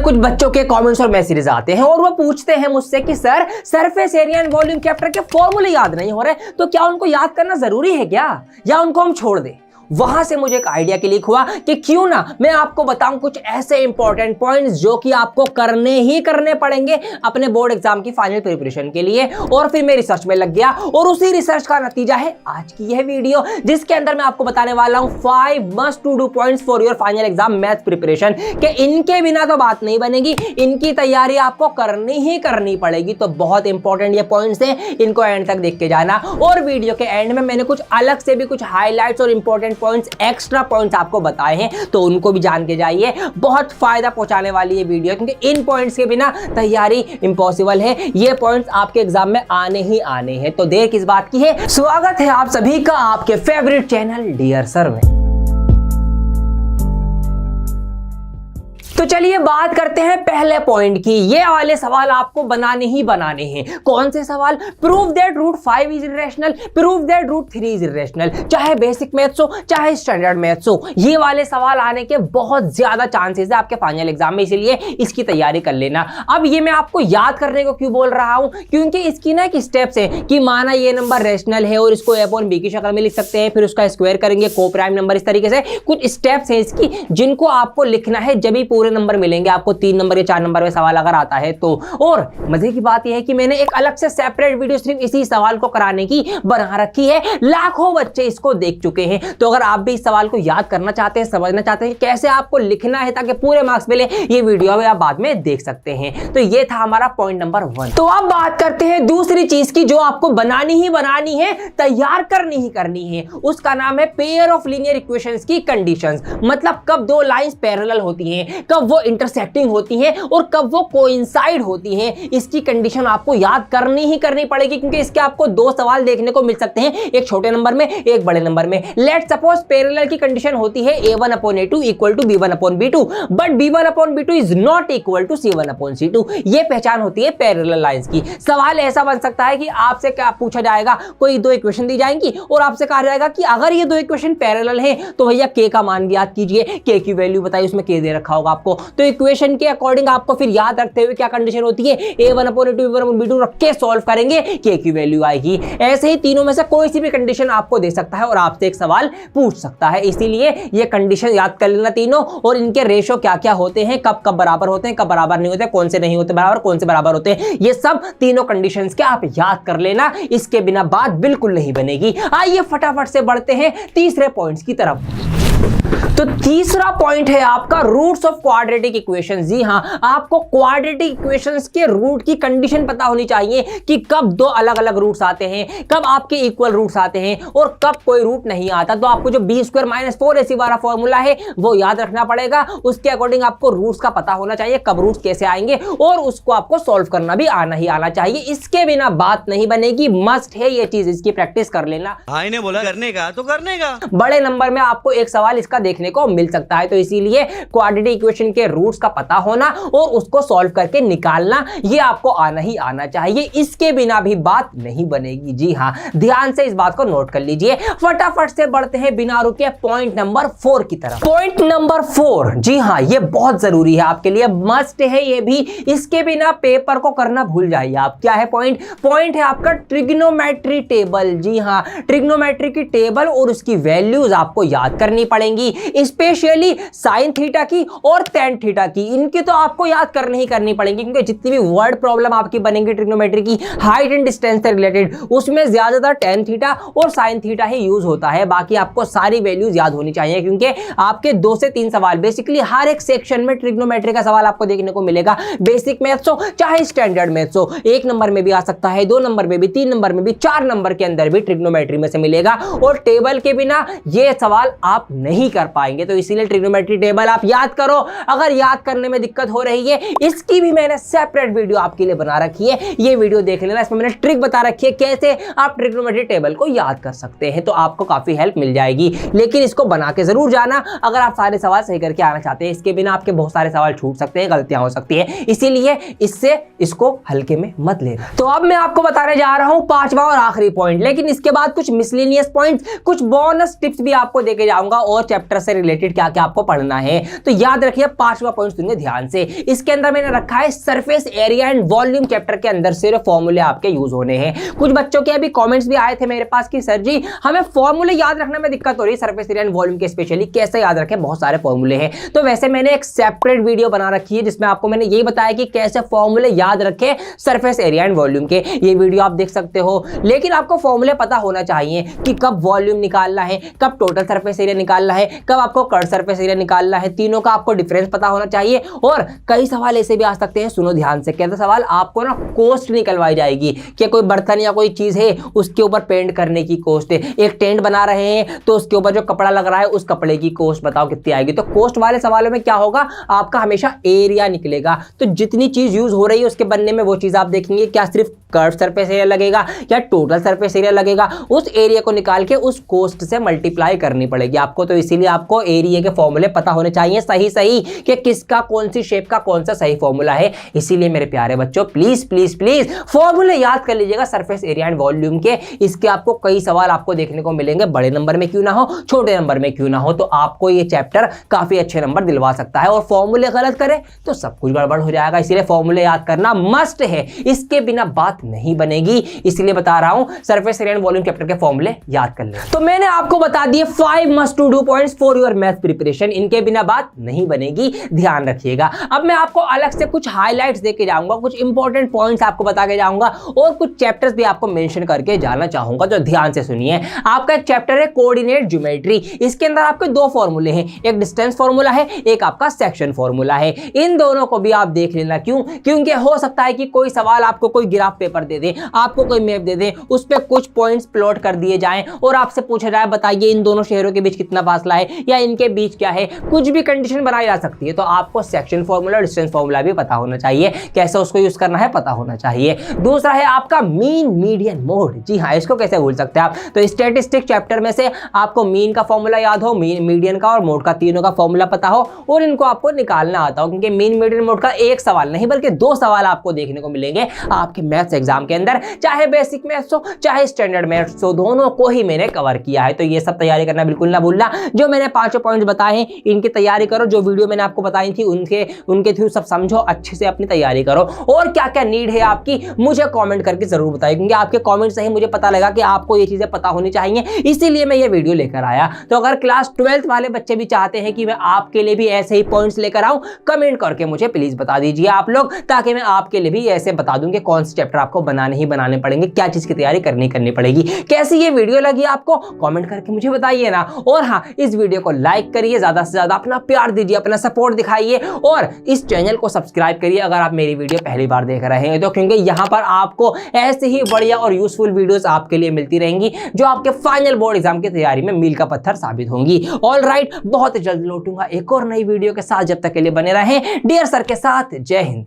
कुछ बच्चों के कमेंट्स और मैसेजेस आते हैं और वो पूछते हैं मुझसे कि sir surface area and volume chapter के फॉर्मूले याद नहीं हो रहे, तो क्या उनको याद करना जरूरी है क्या, या उनको हम छोड़ दें। वहां से मुझे एक आइडिया क्लिक हुआ कि क्यों ना मैं आपको बताऊं कुछ ऐसे इंपॉर्टेंट पॉइंट्स जो कि आपको करने पड़ेंगे अपने बोर्ड एग्जाम की फाइनल प्रिपरेशन के लिए। और फिर मैं रिसर्च में लग गया और उसी रिसर्च का नतीजा है आज की यह वीडियो, जिसके अंदर मैं आपको बताने वाला हूं 5 must to do points for your final exam math preparation, कि इनके बिना तो बात नहीं बनेगी, इनकी तैयारी आपको करनी पड़ेगी। तो बहुत इंपॉर्टेंट ये पॉइंट्स हैं, इनको एंड तक देख के जाना। और वीडियो के एंड में मैंने कुछ अलग से भी कुछ हाईलाइट्स और इंपॉर्टेंट पॉइंट्स, एक्स्ट्रा पॉइंट्स आपको बताए हैं, तो उनको भी जान के जाइए। बहुत फायदा पहुंचाने वाली ये वीडियो, क्योंकि इन पॉइंट्स के बिना तैयारी इम्पॉसिबल है। ये पॉइंट्स आपके एग्जाम में आने ही आने हैं, तो देर किस बात की है। स्वागत है आप सभी का आपके फेवरेट चैनल डियर सर में। तो चलिए बात करते हैं पहले पॉइंट की। ये वाले सवाल आपको बनाने ही बनाने हैं। कौन से सवाल? Prove that root 5 is irrational, prove that root 3 is irrational. चाहे बेसिक मैथ्स हो चाहे स्टैंडर्ड मैथ्स हो, ये वाले सवाल आने के बहुत ज्यादा चांसेस है आपके फाइनल एग्जाम में, इसलिए इसकी तैयारी कर लेना। अब ये मैं आपको याद करने को क्यों बोल रहा हूं, क्योंकि इसकी ना एक स्टेप्स है कि माना ये नंबर रेशनल है और इसको a/b की शक्ल में लिख सकते हैं, फिर उसका स्क्वायर करेंगे, को प्राइम नंबर, इस तरीके से कुछ स्टेप्स है इसकी जिनको आपको लिखना है, जब भी पूरे नंबर मिलेंगे आपको 3 नंबर या 4 नंबर में सवाल अगर आता है तो। और मजे की बात यह है कि मैंने एक अलग से सेपरेट वीडियो सिर्फ इसी सवाल को कराने की बना रखी है। लाखों बच्चे इसको देख चुके हैं, तो अगर आप भी इस सवाल को याद करना चाहते हैं, समझना चाहते हैं कैसे आपको लिखना है ताकि पूरे मार्क्स मिले, ये वीडियो आप बाद में देख सकते हैं। तो ये था हमारा पॉइंट नंबर 1। तो अब बात करते हैं दूसरी चीज की जो आपको बनानी ही बनानी है, तैयार करनी ही करनी है। उसका नाम है पेयर ऑफ लीनियर इक्वेशंस की कंडीशंस। मतलब कब दो लाइंस पैरेलल होती हैं, कब वो इंटरसेक्टिंग होती है और कब वो कोइंसाइड होती है, इसकी कंडीशन आपको याद करनी ही करनी पड़ेगी, क्योंकि इसके आपको 2 सवाल देखने को मिल सकते हैं, एक छोटे नंबर में एक बड़े नंबर में। लेट सपोज पैरेलल की कंडीशन होती है a1/a2 equal to b1/b2, but b1/b2 is not equal to c1/c2। ये पहचान होती है पैरेलल लाइंस की। सवाल ऐसा बन सकता है कि आपसे क्या पूछा जाएगा, कोई 2 इक्वेशन दी जाएंगी और आपसे कहा जाएगा कि अगर ये 2 इक्वेशन पैरेलल है तो भैया k का मान ज्ञात कीजिए, k की वैल्यू बताइए, उसमें k दे रखा होगा आपको। तो इक्वेशन के अकॉर्डिंग आपको फिर याद रखते हुए क्या कंडीशन होती है, a1/a2 b1/b2 रख के सॉल्व करेंगे, k की वैल्यू आएगी। ऐसे ही तीनों में से कोई सी भी कंडीशन आपको दे सकता है और आपसे एक सवाल पूछ सकता है, इसीलिए ये कंडीशन याद कर लेना तीनों, और इनके रेशो क्या क्या होते हैं, कब कब बराबर होते हैं, कब बराबर नहीं होते, कौन से नहीं होते बराबर, कौन से बराबर होते हैं, ये सब तीनों कंडीशंस के आप याद कर लेना। इसके बिना बात बिल्कुल नहीं बनेगी। आइए फटाफट से बढ़ते हैं तीसरे पॉइंट्स की तरफ। तो तीसरा पॉइंट है आपका रूट्स ऑफ क्वाड्रेटिक इक्वेशंस। जी हां, आपको क्वाड्रेटिक इक्वेशंस के रूट की कंडीशन पता होनी चाहिए कि कब 2 अलग अलग रूट्स आते हैं, कब आपके इक्वल रूट्स आते हैं और कब कोई रूट नहीं आता। तो आपको जो b² - 4ac वाला फॉर्मूला है वो याद रखना पड़ेगा। उसके अकॉर्डिंग आपको रूट्स का पता होना चाहिए, कब रूट्स कैसे आएंगे, और उसको आपको सॉल्व करना भी आना ही आना चाहिए। इसके बिना बात नहीं बनेगी, मस्ट है ये चीज, इसकी प्रैक्टिस कर लेना। भाई ने बोला करने का तो करने का। बड़े नंबर में आपको एक सवाल इसका देखने को मिल सकता है, तो इसीलिए क्वाड्रेटिक इक्वेशन के रूट्स का पता होना और उसको सॉल्व करके निकालना, ये आपको आना ही आना चाहिए। इसके बिना भी बात नहीं बनेगी। जी हां, ध्यान से इस बात को नोट कर लीजिए। फटाफट से बढ़ते हैं बिना रुके पॉइंट नंबर 4 की तरफ। पॉइंट नंबर 4, जी हां, ये बहुत जरूरी है आपके लिए, मस्ट है ये भी। इसके बिना पेपर को करना भूल जाइए आप। क्या है पॉइंट है आपका ट्रिग्नोमेट्री टेबल। जी हां, ट्रिग्नोमेट्री की टेबल और उसकी वैल्यूज आपको याद करनी पड़ेंगी, स्पेशली साइन थीटा की और टेन थीटा की। इनकी तो आपको याद करनी ही करनी पड़ेंगी, क्योंकि जितनी भी वर्ड प्रॉब्लम आपकी बनेंगी ट्रिग्नोमेट्री की हाइट एंड डिस्टेंस से रिलेटेड, उसमें ज्यादातर टेन थीटा और साइन थीटा ही यूज होता है। बाकी आपको सारी वैल्यूज याद होनी चाहिए, क्योंकि आपके 2 से 3 सवाल बेसिकली हर एक सेक्शन में ट्रिग्नोमेट्री का सवाल आपको देखने को मिलेगा। बेसिक मैथ्स हो चाहे स्टैंडर्ड मैथ्स हो, 1 नंबर में भी आ सकता है, 2 नंबर में भी, 3 नंबर में भी, 4 नंबर के अंदर भी ट्रिग्नोमेट्री में से मिलेगा। और टेबल के बिना ये सवाल आप नहीं कर पाएंगे, तो इसीलिए ट्रिग्नोमेट्री टेबल आप याद करो। अगर याद करने में दिक्कत हो रही है, इसकी भी मैंने सेपरेट वीडियो आपके लिए बना रखी है, ये वीडियो देख लेना। इसमें मैंने ट्रिक बता रखी है कैसे आप ट्रिग्नोमेट्री टेबल को याद कर सकते हैं, तो आपको काफी हेल्प मिल जाएगी। लेकिन इसको बना के जरूर जाना अगर आप सारे सवाल सही करके आना चाहते हैं। इसके बिना आपके बहुत सारे सवाल छूट सकते हैं, गलतियां हो सकती है, इसीलिए इसको हल्के में मत लेना। तो अब मैं आपको बताने जा रहा हूं 5वां और आखिरी पॉइंट, लेकिन इसके बाद कुछ मिसलेनियस पॉइंट्स, कुछ बोनस टिप्स भी आपको देके जाऊंगा और चैप्टर चैप्टर से रिलेटेड क्या क्या आपको पढ़ना है। तो याद रखिए 5वां पॉइंट सुनिए ध्यान से। इसके अंदर मैंने रखा है surface area and volume chapter के अंदर सिर्फ फॉर्मूले आपके यूज होने हैं। कुछ बच्चों के अभी कमेंट्स भी आए थे मेरे पास कि सर जी हमें फॉर्मूले याद रखने में दिक्कत हो रही है सरफेस एरिया एंड वॉल्यूम के, स्पेशली कैसे याद रखें, बहुत सारे फॉर्मूले हैं। तो वैसे मैंने एक सेपरेट वीडियो बना रखी है जिसमें आपको मैंने यही बताया कि कैसे फॉर्मूले याद रखें सरफेस एरिया एंड वॉल्यूम के, ये वीडियो आप देख सकते हो। लेकिन आपको फॉर्मूले पता होना चाहिए कि कब वॉल्यूम निकालना है, कब टोटल सरफेस एरिया निकालना है, कब आपको कर्व सरफेस एरिया निकालना है, तीनों का आपको डिफरेंस पता होना चाहिए। और कई सवाल ऐसे भी आ सकते हैं, सुनो ध्यान से। कहते सवाल आपको ना कॉस्ट निकलवाई जाएगी कि कोई बर्तन या कोई चीज है उसके ऊपर पेंट करने की कॉस्ट है, एक टेंट बना रहे हैं तो उसके ऊपर जो कपड़ा लग रहा है उस कपड़े की कॉस्ट बताओ कितनी आएगी। तो कॉस्ट वाले सवालों में क्या होगा, आपका हमेशा एरिया निकलेगा। तो जितनी चीज यूज हो रही है उसके बनने में वो चीज आप देखेंगे, क्या सिर्फ कर्व सरफेस एरिया लगेगा या टोटल सरफेस एरिया लगेगा, उस एरिया को निकाल के उस कॉस्ट से मल्टीप्लाई करनी पड़ेगी आपको। तो इसीलिए आपको एरिया के फॉर्मूले पता होने चाहिए सही सही कि किसका कौन सी शेप का कौन सा सही फॉर्मूला है। इसीलिए मेरे प्यारे बच्चों प्लीज प्लीज प्लीज फॉर्मूले याद कर लीजिएगा सरफेस एरिया एंड वॉल्यूम के। इसके आपको कई सवाल आपको देखने को मिलेंगे, बड़े नंबर में क्यों ना हो, छोटे नंबर में क्यों ना हो। तो आपको ये चैप्टर काफी अच्छे नंबर दिलवा सकता है। और फॉर्मूले गलत करें तो सब कुछ गड़बड़ हो जाएगा। इसीलिए फॉर्मूले याद करना मस्ट है, इसके बिना बात नहीं बनेगी। इसलिए बता रहा हूं surface area and volume chapter के फॉर्मूले याद कर ले। तो मैंने आपको बता दिए 5 must to do points for your math preparation, इनके बिना बात नहीं बनेगी, ध्यान रखिएगा। अब मैं आपको अलग से कुछ हाइलाइट्स देके जाऊंगा, कुछ इंपॉर्टेंट पॉइंट्स आपको बता के जाऊंगा और कुछ चैप्टर्स भी आपको मेंशन करके जाना चाहूंगा। तो ध्यान से सुनिए। आपका एक चैप्टर है कोऑर्डिनेट ज्योमेट्री। इसके अंदर आपके दो फॉर्मूले हैं, एक डिस्टेंस फॉर्मूला है, एक आपका सेक्शन फॉर्मूला है। इन दोनों को भी आप देख लेना। क्यों? क्योंकि हो सकता है कि कोई सवाल आपको कोई ग्राफ पेपर दे दे, आपको कोई मैप दे दे, उस पे कुछ पॉइंट्स प्लॉट कर दिए जाएं और आपसे पूछा जाए बताइए इन दोनों शहरों के बीच कितना फासला है या इनके बीच क्या है, कुछ भी कंडीशन बनाई जा सकती है। तो आपको सेक्शन फॉर्मूला, डिस्टेंस फॉर्मूला भी पता होना चाहिए, कैसे उसको यूज करना है पता होना चाहिए। दूसरा है आपका मीन मीडियन मोड। जी हाँ, इसको कैसे भूल सकते हैं आप। तो स्टैटिस्टिक चैप्टर में से आपको मीन का फॉर्मूला याद हो, मीडियन का और मोड का, तीनों का फॉर्मूला पता हो और इनको आपको निकालना आता हो। क्योंकि मीन मीडियन मोड का एक सवाल नहीं बल्कि 2 सवाल आपको देखने को मिलेंगे आपके मैथ्स एग्जाम के अंदर, चाहे बेसिक मैथ्स हो चाहे स्टैंडर्ड मैथ्स हो, दोनों को ही मैंने कवर किया है। तो ये सब तैयारी करना बिल्कुल ना भूलना। जो मैंने 5 पॉइंट्स बताए हैं इनकी तैयारी करो, जो वीडियो मैंने आपको बताई थी उनके थ्रू सब समझो, अच्छे से अपनी तैयारी करो। और क्या क्या नीड है आपकी मुझे कमेंट करके जरूर बताइए, क्योंकि आपके कमेंट से ही मुझे पता लगा कि आपको ये चीजें पता होनी चाहिए, इसीलिए मैं ये वीडियो लेकर आया। तो अगर क्लास 12th वाले बच्चे भी चाहते हैं कि मैं आपके लिए भी ऐसे ही पॉइंट्स लेकर आऊं, कमेंट करके मुझे प्लीज बता दीजिए आप लोग, ताकि मैं आपके लिए भी ऐसे बता दूं कि कौन से चैप्टर आपको बनाने ही बनाने पड़ेंगे, क्या चीज की तैयारी करनी पड़ेगी। कैसी ये वीडियो लगी आपको कमेंट करके मुझे बताइए ना। और हाँ, इस वीडियो को लाइक करिए, ज्यादा से ज्यादा अपना प्यार दीजिए, अपना सपोर्ट दिखाइए और इस चैनल को सब्सक्राइब करिए अगर आप मेरी वीडियो पहली बार देख रहे हैं तो, क्योंकि यहाँ पर आपको ऐसे ही बढ़िया और यूजफुल वीडियोस आपके लिए मिलती रहेंगी जो आपके फाइनल बोर्ड एग्जाम की तैयारी में मील का पत्थर साबित होंगी। ऑल राइट, बहुत जल्द लौटूंगा एक और नई वीडियो के साथ। जब तक के लिए बने रहें डियर सर के साथ। जय हिंद।